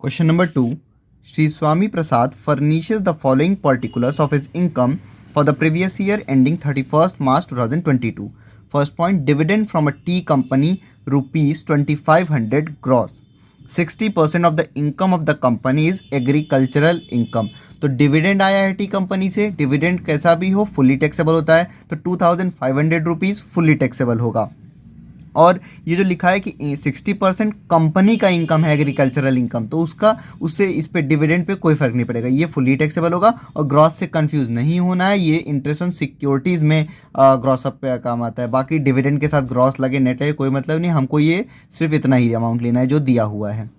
Question number 2. Sri Swami Prasad furnishes the following particulars of his income for the previous year ending 31st March 2022. First point, dividend from a tea company rupees 2500 gross. 60% of the income of the company is agricultural income. तो dividend आया है T company से, dividend कैसा भी हो fully taxable होता है, तो 2500 रुपीज़ फुल्ली टैक्सेबल होगा। और ये जो लिखा है कि 60% कंपनी का इनकम है एग्रीकल्चरल इनकम, तो उससे इस पे डिविडेंड पे कोई फ़र्क नहीं पड़ेगा, ये फुली टैक्सेबल होगा। और ग्रॉस से कंफ्यूज नहीं होना है, ये इंटरेस्ट ऑन सिक्योरिटीज़ में ग्रॉस अप पे काम आता है। बाकी डिविडेंड के साथ ग्रॉस लगे नेट लगे कोई मतलब नहीं, हमको ये सिर्फ इतना ही अमाउंट लेना है जो दिया हुआ है।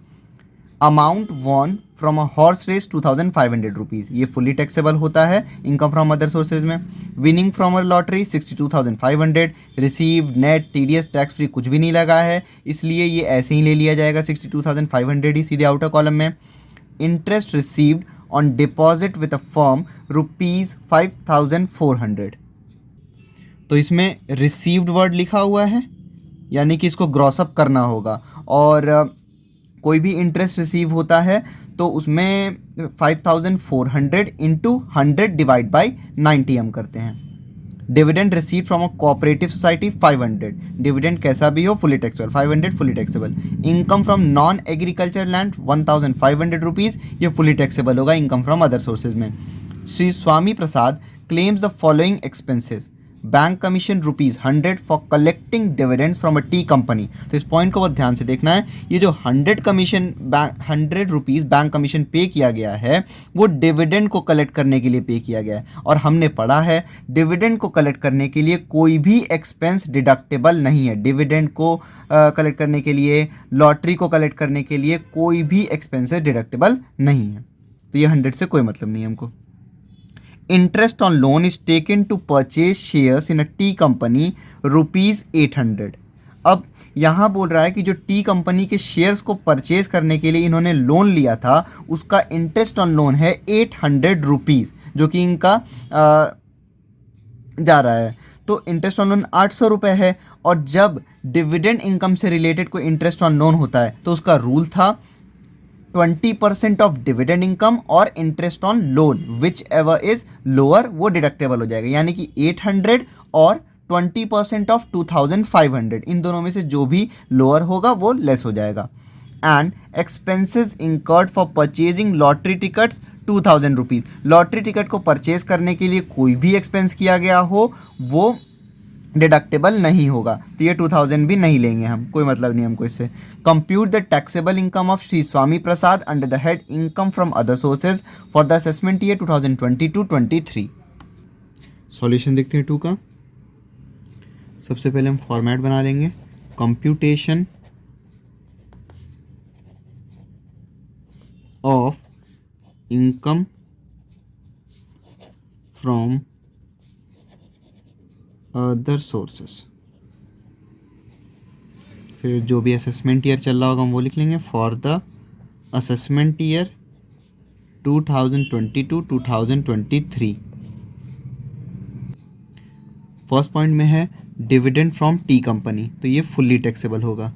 Amount won from a horse race 2500 rupees, ये फुली टैक्सेबल होता है इनकम फ्रॉम अदर सोर्सेज में। Winning from a lottery 62,500, receive net TDS tax free कुछ भी नहीं लगा है, इसलिए ये ऐसे ही ले लिया जाएगा 62,500 ही सीधे आउटर कॉलम में। Interest received on deposit with a firm ₹5,400, तो इसमें रिसीव्ड वर्ड लिखा हुआ है यानी कि इसको ग्रॉसअप करना होगा। और कोई भी इंटरेस्ट रिसीव होता है तो उसमें 5,400 इंटू 100 डिवाइड बाई 90 हम करते हैं। Dividend receive from a cooperative society 500, dividend कैसा भी हो fully taxable, 500 fully taxable. Income from non agriculture land 1,500 rupees, ये फुली टैक्सेबल होगा इनकम फ्रॉम अदर सोर्सेज में। Shri Swami Prasad claims the following expenses, bank commission ₹100 for collecting dividends from a tea company. तो इस point को बहुत ध्यान से देखना है, ये जो 100 रुपीज़ बैंक कमीशन पे किया गया है वो डिविडेंड को कलेक्ट करने के लिए पे किया गया है। और हमने पढ़ा है डिविडेंड को कलेक्ट करने के लिए कोई भी एक्सपेंस डिडक्टेबल नहीं है। डिविडेंड को कलेक्ट करने के लिए, लॉटरी को कलेक्ट करने के लिए कोई भी एक्सपेंसेस डिडक्टेबल नहीं है, तो ये 100 से कोई मतलब नहीं है हमको। Interest on loan is taken to purchase shares in a tea company ₹800। अब यहाँ बोल रहा है कि जो टी कंपनी के शेयर्स को परचेज करने के लिए इन्होंने लोन लिया था उसका इंटरेस्ट ऑन लोन है 800 रुपीज़, जो कि इनका जा रहा है। तो इंटरेस्ट ऑन लोन 800 रुपये है। और जब डिविडेंड इनकम से रिलेटेड कोई इंटरेस्ट ऑन लोन होता है तो उसका रूल था 20% ऑफ डिविडेंड इनकम और interest on loan which ever is lower वो डिडक्टेबल हो जाएगा, यानी कि 800 और 20% ऑफ 2500, इन दोनों में से जो भी लोअर होगा वो लेस हो जाएगा। And expenses incurred for purchasing lottery tickets 2,000 rupees, lottery ticket को परचेज करने के लिए कोई भी एक्सपेंस किया गया हो वो डिडक्टेबल नहीं होगा, तो ये 2000 भी नहीं लेंगे हम, कोई मतलब नहीं हमको इससे। Compute the taxable income of Shri Swami Prasad under the head income from other sources for the assessment year 2022-23। Solution देखते हैं 2 का। सबसे पहले हम फॉर्मेट बना लेंगे, computation of income from other sources, फिर जो भी असेसमेंट ईयर चल रहा होगा हम वो लिख लेंगे for the assessment year 2022-2023। First point में है डिविडेंड फ्रॉम टी कंपनी, तो ये फुल्ली टैक्सेबल होगा।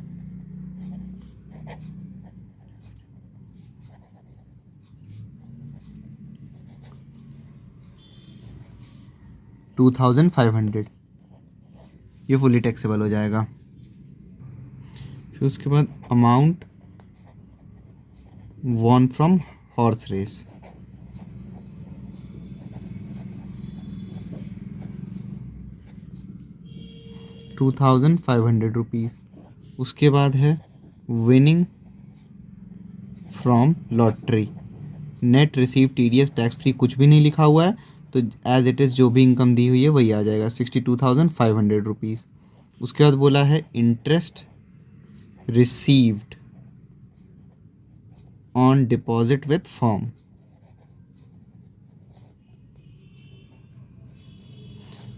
$2,500, ये फुली टैक्सेबल हो जाएगा। फिर उसके बाद amount won from horse race, ₹2,500। उसके बाद है winning from lottery, net receive TDS tax free कुछ भी नहीं लिखा हुआ है, तो एज इट इज़ जो भी इनकम दी हुई है वही आ जाएगा 62,500 रुपीज़। उसके बाद बोला है interest received on deposit with firm,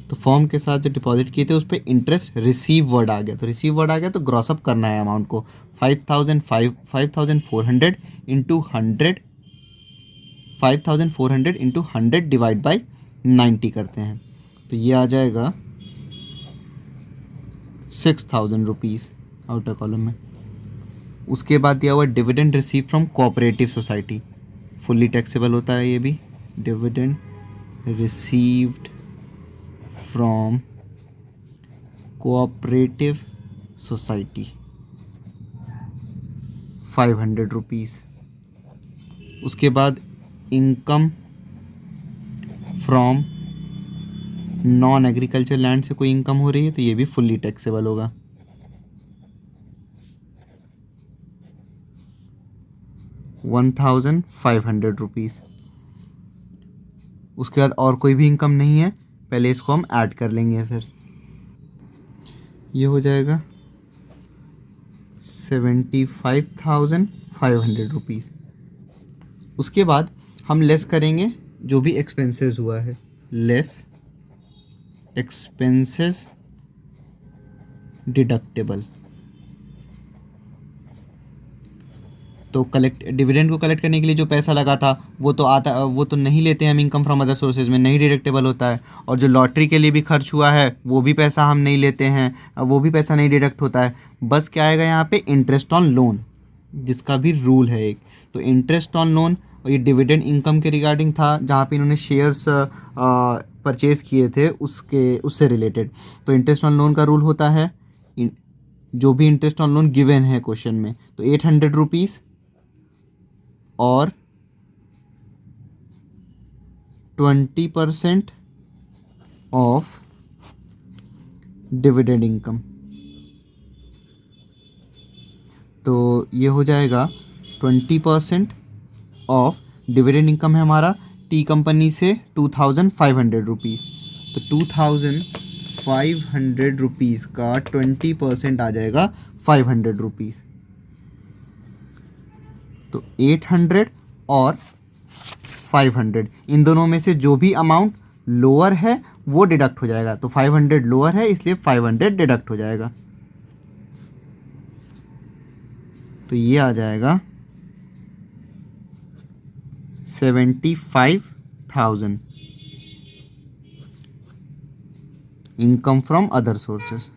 तो फर्म के साथ जो डिपॉजिट किए थे उस पर इंटरेस्ट रिसीव वर्ड आ गया, तो रिसीव वर्ड आ गया तो ग्रॉसअप करना है अमाउंट को 5,400 इंटू 100, 5,400 इंटू 100 डिवाइड बाई 90 करते हैं, तो ये आ जाएगा 6,000 रुपीज़ आउटर कॉलम में। उसके बाद दिया हुआ dividend receive from cooperative society, fully taxable होता है ये भी। Dividend received from cooperative society 500 rupees. उसके बाद income from non agriculture land से कोई इनकम हो रही है तो ये भी फुल्ली टैक्सेबल होगा। ₹1,500। उसके बाद और कोई भी इनकम नहीं है, पहले इसको हम ऐड कर लेंगे। फिर ये हो जाएगा ₹75,500। उसके बाद हम लेस करेंगे जो भी एक्सपेंसेस हुआ है, लेस एक्सपेंसेस डिडक्टेबल। तो डिविडेंड को कलेक्ट करने के लिए जो पैसा लगा था वो तो नहीं लेते हैं हम इनकम फ्रॉम अदर सोर्सेज में, नहीं डिडक्टेबल होता है। और जो लॉटरी के लिए भी खर्च हुआ है वो भी पैसा हम नहीं लेते हैं, वो भी पैसा नहीं डिडक्ट होता है। बस क्या आएगा यहाँ पे, इंटरेस्ट ऑन लोन, जिसका भी रूल है एक। तो इंटरेस्ट ऑन लोन, और ये डिविडेंड इनकम के रिगार्डिंग था जहाँ पे इन्होंने शेयर्स परचेज़ किए थे उससे रिलेटेड। तो इंटरेस्ट ऑन लोन का रूल होता है, जो भी इंटरेस्ट ऑन लोन गिवन है क्वेश्चन में, तो 800 रुपीज़ और 20% ऑफ डिविडेंड इनकम। तो ये हो जाएगा 20% ऑफ डिविडेंड इनकम है हमारा टी कंपनी से 2,500 रुपीज़। तो 2,500 रुपीज़ का 20% आ जाएगा 500 रुपीज़। तो 800 और 500, इन दोनों में से जो भी अमाउंट लोअर है वो डिडक्ट हो जाएगा। तो 500 लोअर है इसलिए 500 डिडक्ट हो जाएगा। तो ये आ जाएगा 75,000 इनकम फ्रॉम अदर सोर्सेस।